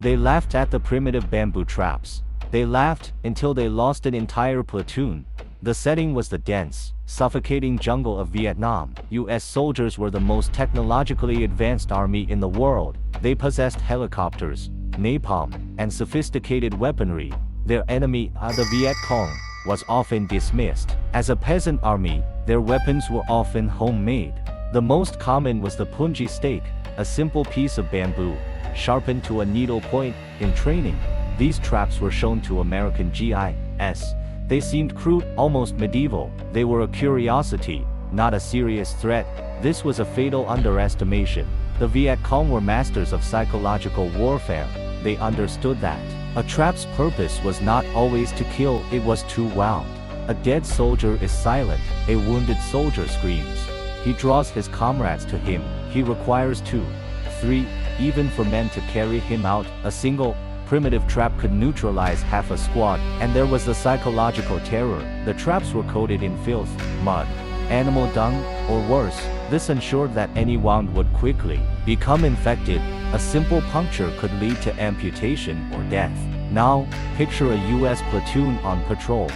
They laughed at the primitive bamboo traps. They laughed until they lost an entire platoon. The setting was the dense, suffocating jungle of Vietnam. US soldiers were the most technologically advanced army in the world. They possessed helicopters, napalm, and sophisticated weaponry. Their enemy, the Viet Cong, was often dismissed. As a peasant army, their weapons were often homemade. The most common was the punji stake, a simple piece of bamboo, sharpened to a needle point. In training, these traps were shown to American GIs. They seemed crude, almost medieval. They were a curiosity, not a serious threat. This was a fatal underestimation. The Viet Cong were masters of psychological warfare. They understood that a trap's purpose was not always to kill, it was to wound. A dead soldier is silent, a wounded soldier screams. He draws his comrades to him. He requires 2, 3, even for men to carry him out. A single, primitive trap could neutralize half a squad, and there was the psychological terror. The traps were coated in filth, mud, animal dung, or worse. This ensured that any wound would quickly become infected. A simple puncture could lead to amputation or death. Now, picture a US platoon on patrol.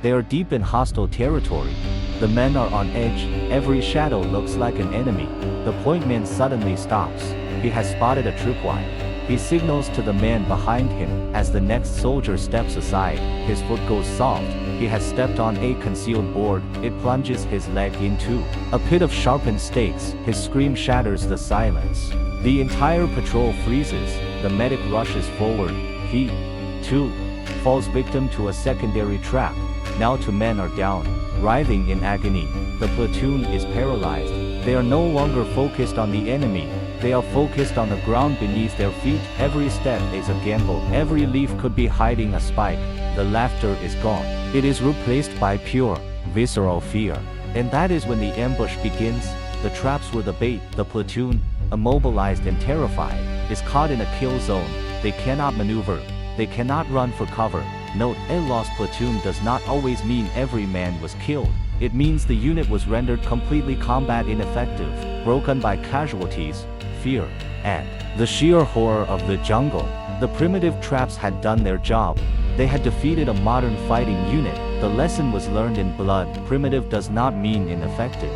They are deep in hostile territory. The men are on edge. Every shadow looks like an enemy. The pointman suddenly stops. He has spotted a tripwire. He signals to the man behind him. As the next soldier steps aside, his foot goes soft. He has stepped on a concealed board. It plunges his leg into a pit of sharpened stakes. His scream shatters the silence. The entire patrol freezes. The medic rushes forward. He, too, falls victim to a secondary trap. Now 2 men are down, writhing in agony. The platoon is paralyzed. They are no longer focused on the enemy. They are focused on the ground beneath their feet. Every step is a gamble. Every leaf could be hiding a spike. The laughter is gone. It is replaced by pure, visceral fear. And that is when the ambush begins. The traps were the bait. The platoon, immobilized and terrified, is caught in a kill zone. They cannot maneuver. They cannot run for cover. Note, a lost platoon does not always mean every man was killed. It means the unit was rendered completely combat ineffective, broken by casualties, fear, and the sheer horror of the jungle. The primitive traps had done their job. They had defeated a modern fighting unit. The lesson was learned in blood. Primitive does not mean ineffective.